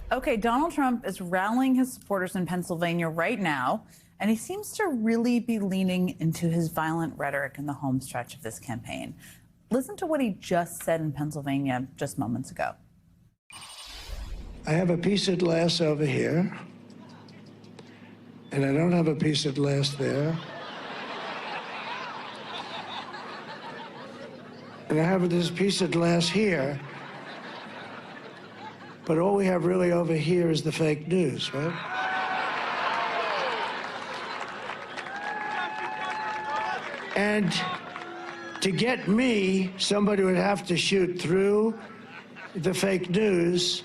Okay, Donald Trump is rallying his supporters in Pennsylvania right now, and he seems to really be leaning into his violent rhetoric in the home stretch of this campaign. Listen to what he just said in Pennsylvania just moments ago. I have a piece of glass over here, and I don't have a piece of glass there. And I have this piece of glass here, but all we have really over here is the fake news, right? And to get me, somebody would have to shoot through the fake news,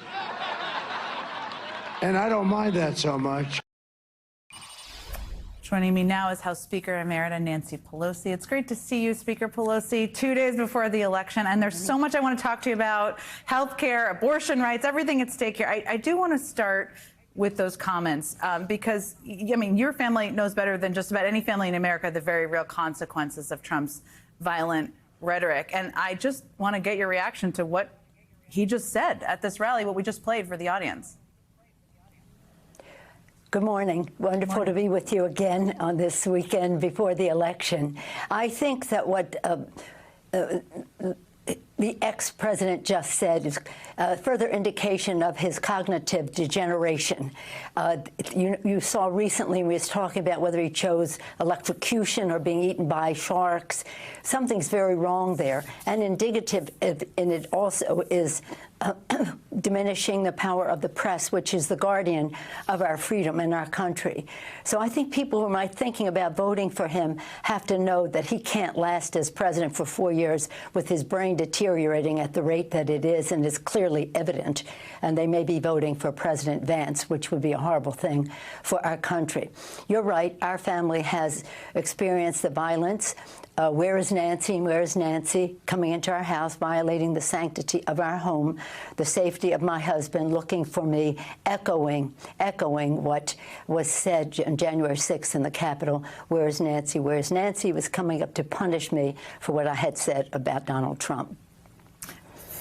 and I don't mind that so much. Joining me now is House Speaker Emerita Nancy Pelosi. It's great to see you, Speaker Pelosi, 2 days before the election. And there's so much I want to talk to you about: health care, abortion rights, everything at stake here. I do want to start with those comments because, I mean, your family knows better than just about any family in America the very real consequences of Trump's violent rhetoric. And I just want to get your reaction to what he just said at this rally, what we just played for the audience. Good morning. Wonderful to be with you again on this weekend before the election. I think that what the ex-president just said is a further indication of his cognitive degeneration. You saw recently we was talking about whether he chose electrocution or being eaten by sharks. Something's very wrong there. And indicative in it also is diminishing the power of the press, which is the guardian of our freedom in our country. So I think people who might thinking about voting for him have to know that he can't last as president for 4 years with his brain deteriorating at the rate that it is, and is clearly evident. And they may be voting for President Vance, which would be a horrible thing for our country. You're right. Our family has experienced the violence. Where is Nancy? Where is Nancy? Coming into our house, violating the sanctity of our home, the safety of my husband, looking for me, echoing what was said on January 6th in the Capitol. Where is Nancy? Where is Nancy? Was coming up to punish me for what I had said about Donald Trump.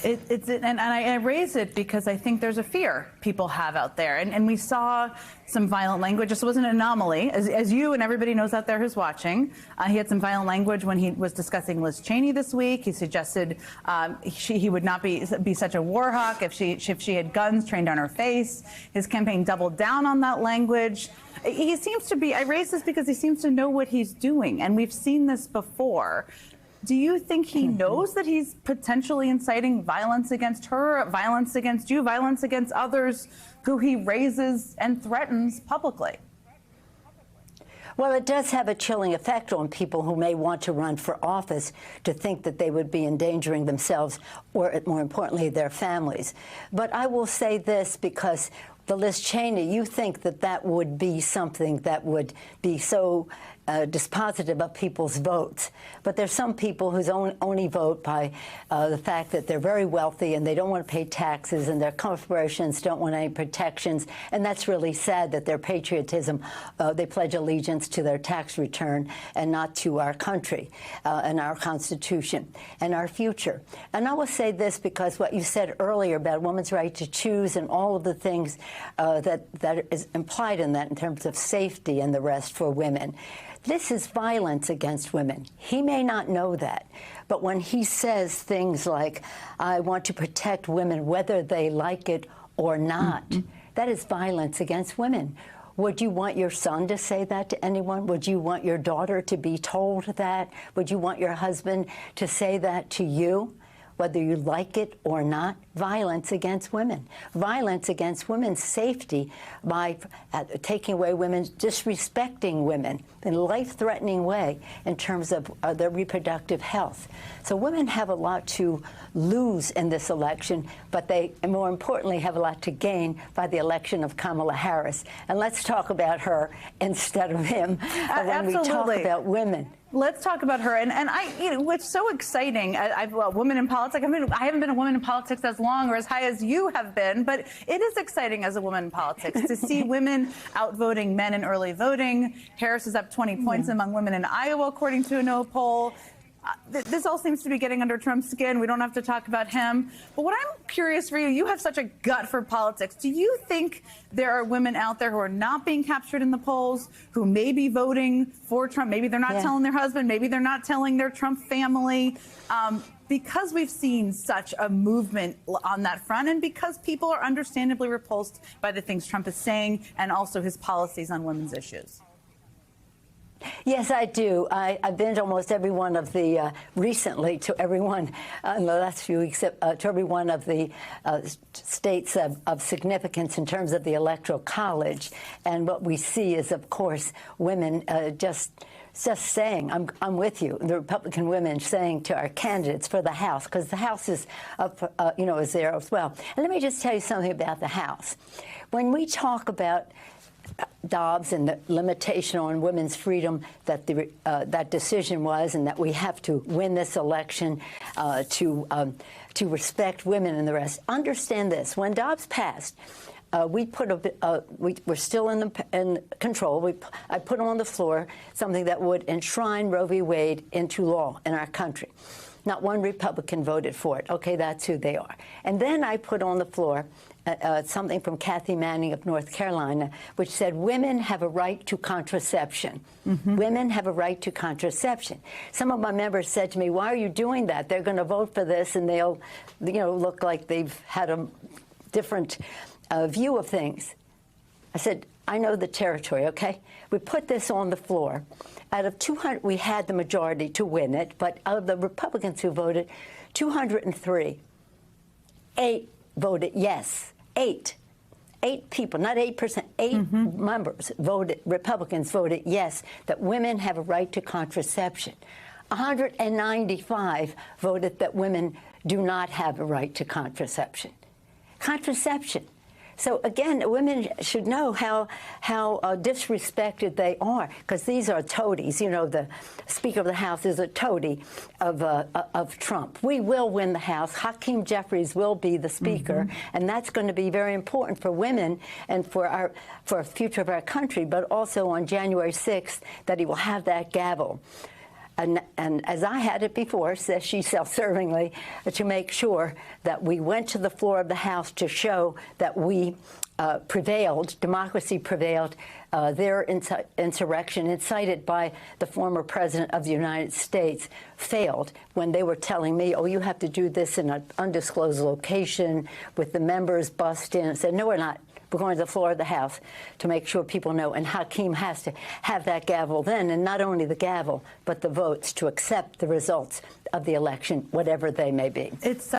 And I raise it because I think there's a fear people have out there. And we saw some violent language. This was an anomaly, as you and everybody knows out there who's watching. He had some violent language when he was discussing Liz Cheney this week. He suggested he would not be such a war hawk if she had guns trained on her face. His campaign doubled down on that language. He seems to be, I raise this because he seems to know what he's doing. And we've seen this before. Do you think he knows that he's potentially inciting violence against her, violence against you, violence against others who he raises and threatens publicly? Well, it does have a chilling effect on people who may want to run for office to think that they would be endangering themselves or, more importantly, their families. But I will say this, because the Liz Cheney, you think that that would be something that would be so dispositive of people's votes. But there's some people who only vote by the fact that they're very wealthy and they don't want to pay taxes, and their corporations don't want any protections. And that's really sad that their patriotism, they pledge allegiance to their tax return and not to our country and our Constitution and our future. And I will say this because what you said earlier about a woman's right to choose and all of the things that is implied in that in terms of safety and the rest for women. This is violence against women. He may not know that, but when he says things like, I want to protect women whether they like it or not, that is violence against women. Would you want your son to say that to anyone? Would you want your daughter to be told that? Would you want your husband to say that to you? Whether you like it or not, violence against women. Violence against women's safety by taking away women, disrespecting women in a life-threatening way in terms of their reproductive health. So women have a lot to lose in this election, but they, and more importantly, have a lot to gain by the election of Kamala Harris. And let's talk about her instead of him when we talk about women. Let's talk about her. And what's so exciting, women in politics, I haven't been a woman in politics as long or as high as you have been, but it is exciting as a woman in politics to see women outvoting men in early voting. Harris is up 20 points among women in Iowa, according to a No poll. This all seems to be getting under Trump's skin. We don't have to talk about him. But what I'm curious for you, you have such a gut for politics. Do you think there are women out there who are not being captured in the polls, who may be voting for Trump? Maybe they're not telling their husband. Maybe they're not telling their Trump family. Because we've seen such a movement on that front, and because people are understandably repulsed by the things Trump is saying and also his policies on women's issues. Yes, I do. I've been to almost every one of the, recently to every one in the last few weeks, to every one of the states of significance in terms of the Electoral College. And what we see is, of course, women just saying, I'm with you, the Republican women saying to our candidates for the House, because the House is up, is there as well. And let me just tell you something about the House. When we talk about Dobbs and the limitation on women's freedom that that decision was, and that we have to win this election to respect women and the rest. Understand this: when Dobbs passed, we we're still in control. I put on the floor something that would enshrine Roe v. Wade into law in our country. Not one Republican voted for it. Okay, that's who they are. And then I put on the floor something from Kathy Manning of North Carolina, which said women have a right to contraception. Mm-hmm. Women have a right to contraception. Some of my members said to me, why are you doing that? They're going to vote for this, and they'll, look like they've had a different view of things. I said, I know the territory, okay? We put this on the floor. Out of 200, we had the majority to win it, but out of the Republicans who voted, 203, 8 voted yes. 8 people, not 8%, 8 members voted, Republicans voted yes, that women have a right to contraception. 195 voted that women do not have a right to contraception. Contraception. So again, women should know how disrespected they are, because these are toadies. The Speaker of the House is a toady of Trump. We will win the House. Hakeem Jeffries will be the Speaker, and that's going to be very important for women and for the future of our country. But also on January 6th, that he will have that gavel. And as I had it before, says she self-servingly, to make sure that we went to the floor of the House to show that we prevailed, democracy prevailed, their insurrection incited by the former president of the United States failed when they were telling me, oh, you have to do this in an undisclosed location with the members bussed in. I said, no, we're not. We're going to the floor of the House to make sure people know. And Hakeem has to have that gavel then, and not only the gavel, but the votes to accept the results of the election, whatever they may be. It's